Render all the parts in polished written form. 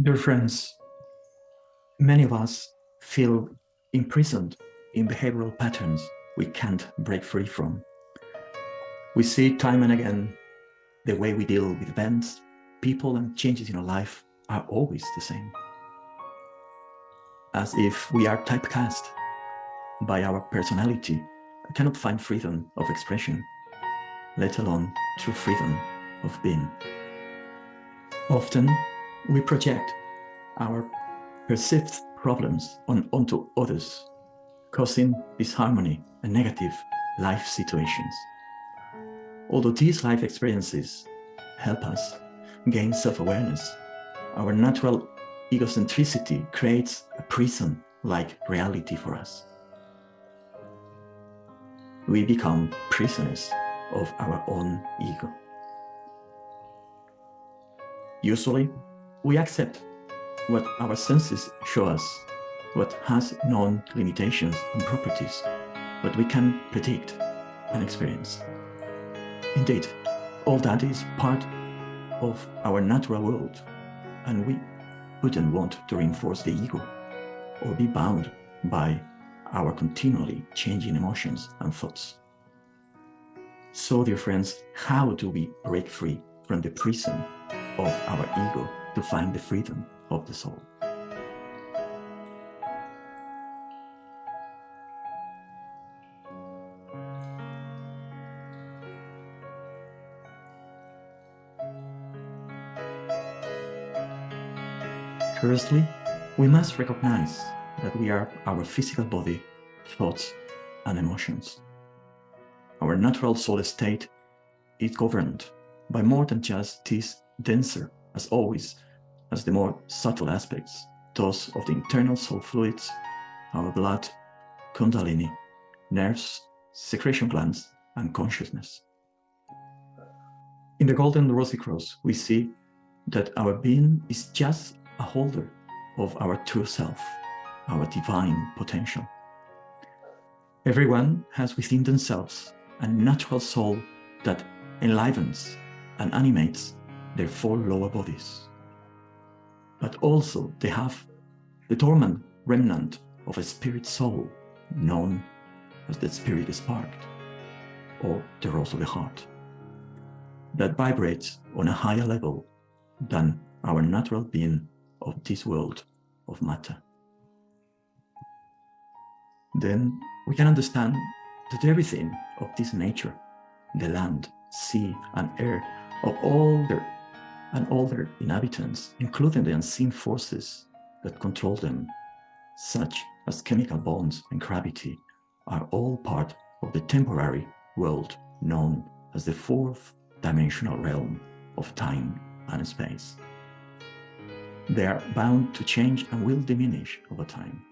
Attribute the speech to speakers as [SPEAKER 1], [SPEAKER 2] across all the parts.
[SPEAKER 1] Dear friends, many of us feel imprisoned in behavioral patterns we can't break free from. We see time and again the way we deal with events, people, and changes in our life are always the same. As if we are typecast by our personality and cannot find freedom of expression, let alone true freedom of being. Often we project our perceived problems onto others, causing disharmony and negative life situations. Although these life experiences help us gain self-awareness, our natural egocentricity creates a prison-like reality for us. We become prisoners of our own ego. Usually, we accept what our senses show us, what has known limitations and properties, what we can predict and experience. Indeed, all that is part of our natural world, and we wouldn't want to reinforce the ego or be bound by our continually changing emotions and thoughts. So, dear friends, how do we break free from the prison of our ego to find the freedom of the soul? Firstly, we must recognize that we are our physical body, thoughts, and emotions. Our natural soul state is governed by more than just these denser, as always, as the more subtle aspects, those of the internal soul fluids, our blood, kundalini, nerves, secretion glands, and consciousness. In the Golden Rosy Cross, we see that our being is just a holder of our true self, our divine potential. Everyone has within themselves a natural soul that enlivens and animates their four lower bodies. But also they have the dormant remnant of a spirit soul known as the spirit spark, or the rose of the heart, that vibrates on a higher level than our natural being of this world of matter. Then we can understand that everything of this nature, the land, sea, and air, of all their inhabitants, including the unseen forces that control them, such as chemical bonds and gravity, are all part of the temporary world known as the fourth dimensional realm of time and space. They are bound to change and will diminish over time,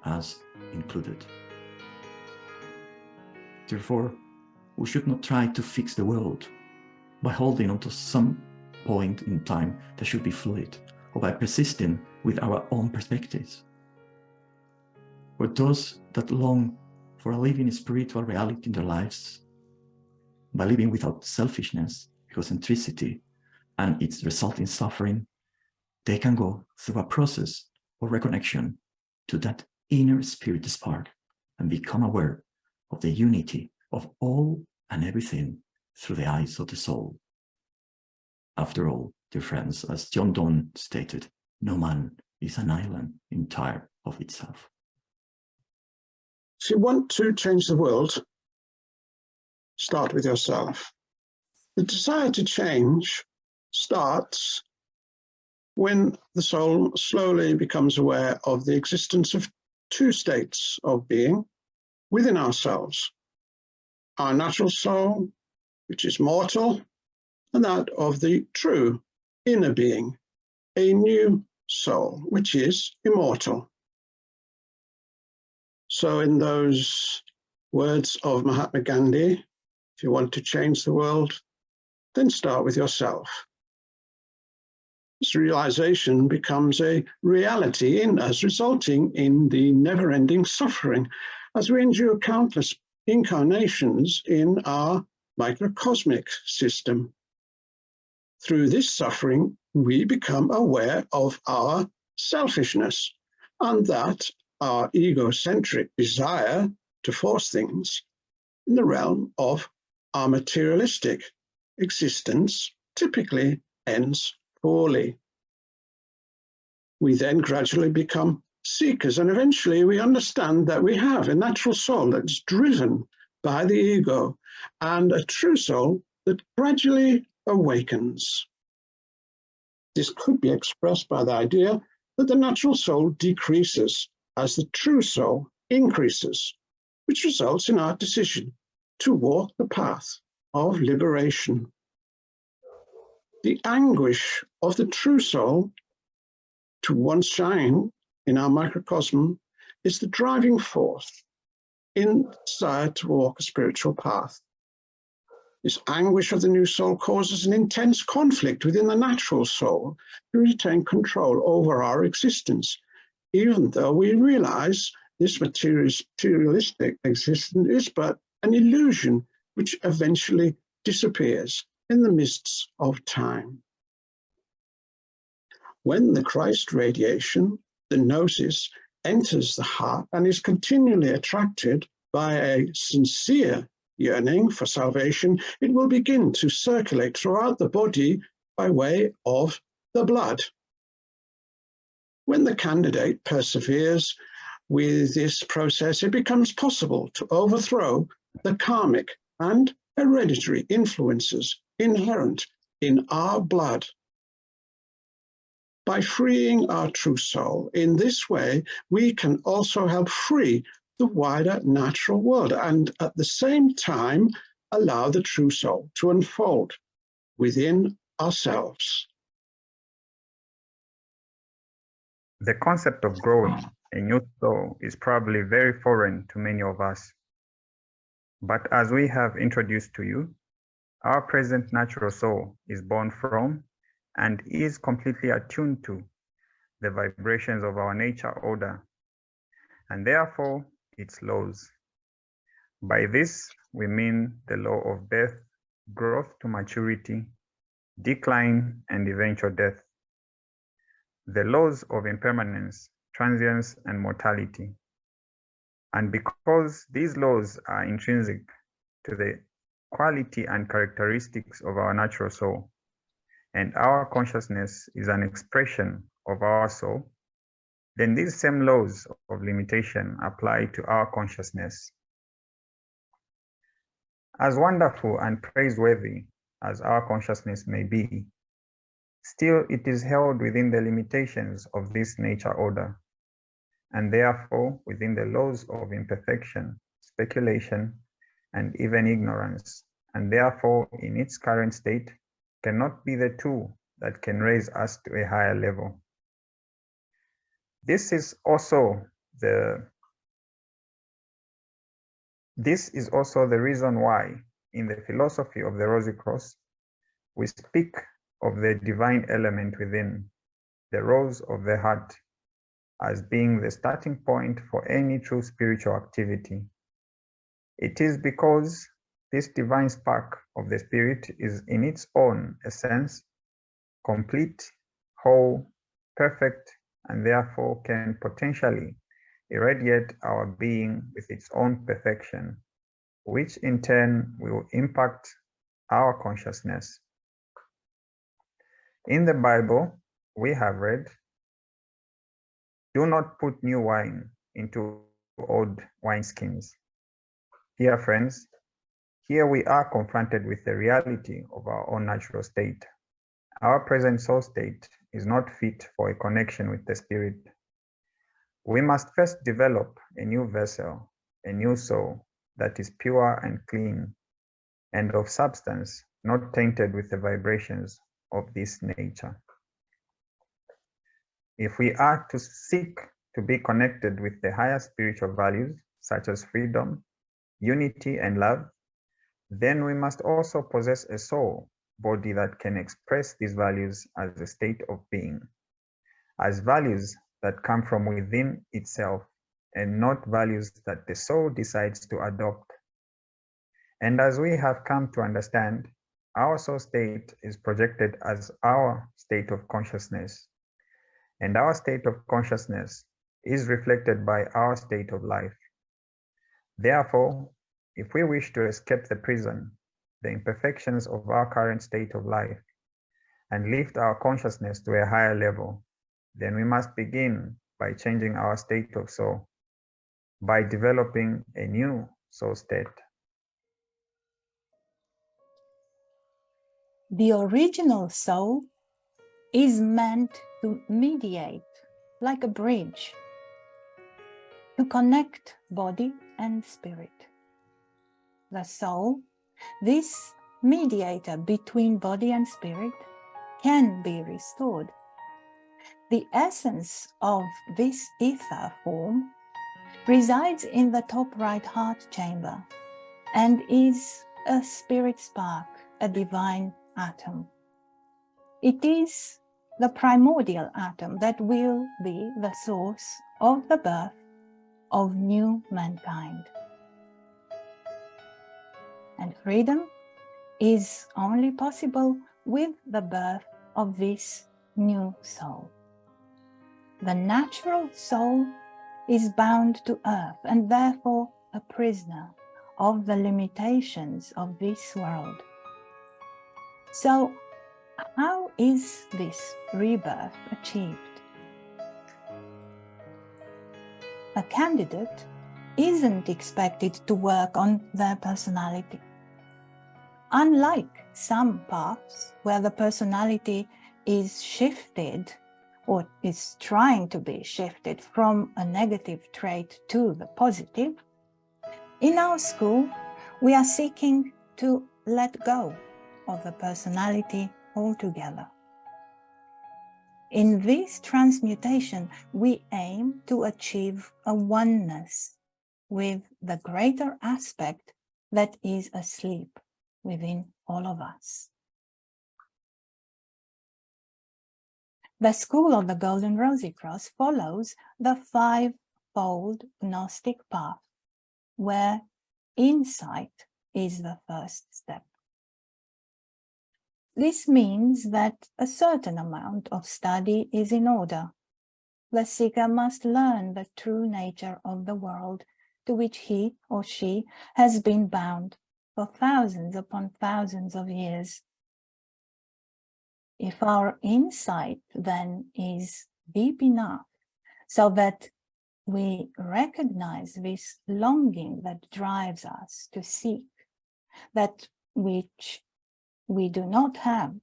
[SPEAKER 1] as included. Therefore, we should not try to fix the world by holding on to some point in time that should be fluid, or by persisting with our own perspectives. For those that long for a living spiritual reality in their lives, by living without selfishness, egocentricity, and its resulting suffering, they can go through a process of reconnection to that inner spirit spark and become aware of the unity of all and everything through the eyes of the soul. After all, dear friends, as John Donne stated, no man is an island entire of itself.
[SPEAKER 2] If you want to change the world, start with yourself. The desire to change starts when the soul slowly becomes aware of the existence of two states of being within ourselves. Our natural soul, which is mortal, and that of the true inner being, a new soul, which is immortal. So in those words of Mahatma Gandhi, if you want to change the world, then start with yourself. This realization becomes a reality in us, resulting in the never-ending suffering as we endure countless incarnations in our microcosmic system. Through this suffering, we become aware of our selfishness and that our egocentric desire to force things in the realm of our materialistic existence typically ends poorly. We then gradually become seekers, and eventually we understand that we have a natural soul that's driven by the ego and a true soul that gradually awakens. This could be expressed by the idea that the natural soul decreases as the true soul increases, which results in our decision to walk the path of liberation. The anguish of the true soul to once shine in our microcosm is the driving force in desire to walk a spiritual path. This anguish of the new soul causes an intense conflict within the natural soul to retain control over our existence, even though we realize this materialistic existence is but an illusion which eventually disappears in the mists of time. When the Christ radiation, the gnosis, enters the heart and is continually attracted by a sincere yearning for salvation, it will begin to circulate throughout the body by way of the blood. When the candidate perseveres with this process, it becomes possible to overthrow the karmic and hereditary influences inherent in our blood. By freeing our true soul in this way, we can also help free the wider natural world and at the same time allow the true soul to unfold within ourselves.
[SPEAKER 3] The concept of growing a new soul is probably very foreign to many of us. But as we have introduced to you, our present natural soul is born from and is completely attuned to the vibrations of our nature order, and therefore its laws. By this, we mean the law of birth, growth to maturity, decline, and eventual death. The laws of impermanence, transience, and mortality. And because these laws are intrinsic to the quality and characteristics of our natural soul, and our consciousness is an expression of our soul, then these same laws of limitation apply to our consciousness. As wonderful and praiseworthy as our consciousness may be, still it is held within the limitations of this nature order, and therefore within the laws of imperfection, speculation, and even ignorance, and therefore in its current state cannot be the tool that can raise us to a higher level. This is also the reason why in the philosophy of the Rosy Cross, we speak of the divine element within, the rose of the heart, as being the starting point for any true spiritual activity. It is because this divine spark of the spirit is in its own essence complete, whole, perfect, and therefore can potentially irradiate our being with its own perfection, which in turn will impact our consciousness. In the Bible, we have read, "Do not put new wine into old wineskins." Dear friends, here we are confronted with the reality of our own natural state. Our present soul state is not fit for a connection with the spirit. We must first develop a new vessel, a new soul that is pure and clean, and of substance not tainted with the vibrations of this nature. If we are to seek to be connected with the higher spiritual values, such as freedom, unity, and love, then we must also possess a soul body that can express these values as a state of being, as values that come from within itself and not values that the soul decides to adopt. And as we have come to understand, Our soul state is projected as our state of consciousness, and our state of consciousness is reflected by our state of life. Therefore, if we wish to escape the prison, the imperfections of our current state of life, and lift our consciousness to a higher level, then we must begin by changing our state of soul, by developing a new soul state.
[SPEAKER 4] The original soul is meant to mediate, like a bridge, to connect body and spirit. The soul, this mediator between body and spirit, can be restored. The essence of this ether form resides in the top right heart chamber and is a spirit spark, a divine atom. It is the primordial atom that will be the source of the birth of new mankind. And freedom is only possible with the birth of this new soul. The natural soul is bound to earth and therefore a prisoner of the limitations of this world. So, how is this rebirth achieved? A candidate isn't expected to work on their personality. Unlike some paths where the personality is shifted or is trying to be shifted from a negative trait to the positive, in our school, we are seeking to let go of the personality altogether. In this transmutation, we aim to achieve a oneness with the greater aspect that is asleep within all of us. The School of the Golden Rosy Cross follows the five-fold Gnostic path, where insight is the first step. This means that a certain amount of study is in order. The seeker must learn the true nature of the world to which he or she has been bound for thousands upon thousands of years. If our insight then is deep enough so that we recognize this longing that drives us to seek, that which we do not have,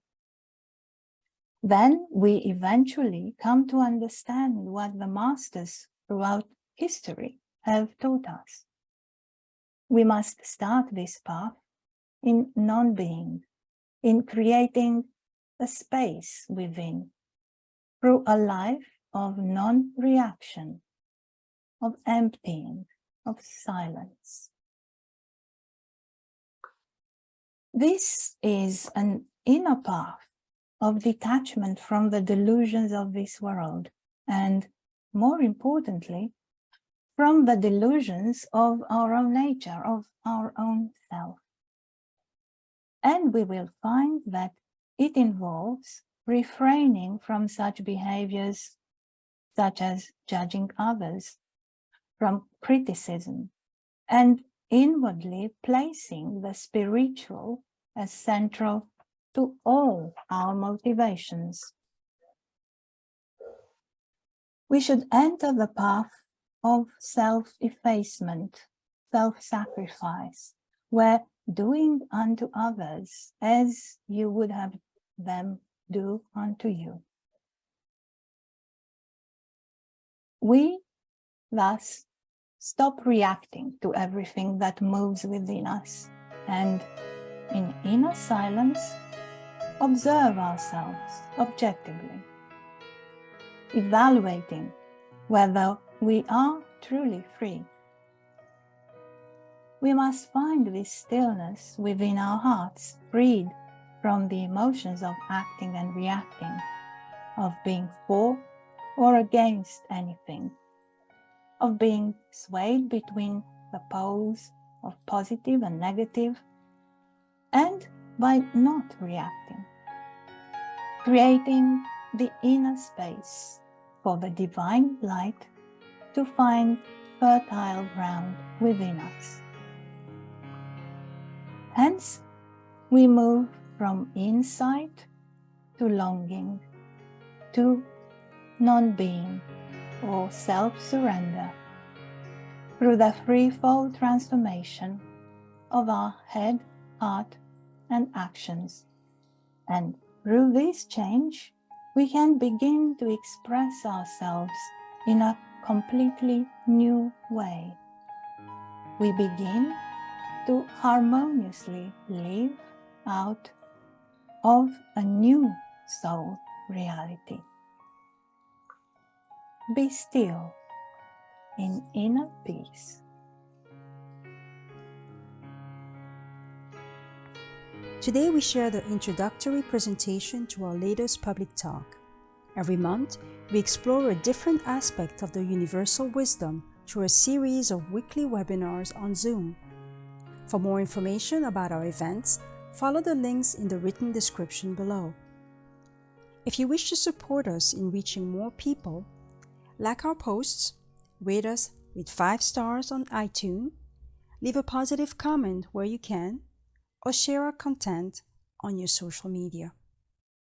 [SPEAKER 4] then we eventually come to understand what the masters throughout history have taught us. We must start this path in non-being, in creating a space within, through a life of non-reaction, of emptying, of silence. This is an inner path of detachment from the delusions of this world, and more importantly, from the delusions of our own nature, of our own self. And we will find that it involves refraining from such behaviors such as judging others, from criticism, and inwardly placing the spiritual as central to all our motivations. We should enter the path of self-effacement, self-sacrifice, where doing unto others as you would have them do unto you. We thus stop reacting to everything that moves within us, and in inner silence, observe ourselves objectively, evaluating whether we are truly free. We must find this stillness within our hearts, freed from the emotions of acting and reacting, of being for or against anything, of being swayed between the poles of positive and negative, and by not reacting, creating the inner space for the divine light to find fertile ground within us. Hence, we move from insight to longing, to non-being or self-surrender through the threefold transformation of our head, heart, and actions. And through this change, we can begin to express ourselves in a completely new way. We begin to harmoniously live out of a new soul reality. Be still in inner peace.
[SPEAKER 5] Today we share the introductory presentation to our latest public talk. Every month, we explore a different aspect of the universal wisdom through a series of weekly webinars on Zoom. For more information about our events, follow the links in the written description below. If you wish to support us in reaching more people, like our posts, rate us with 5 stars on iTunes, leave a positive comment where you can, or share our content on your social media.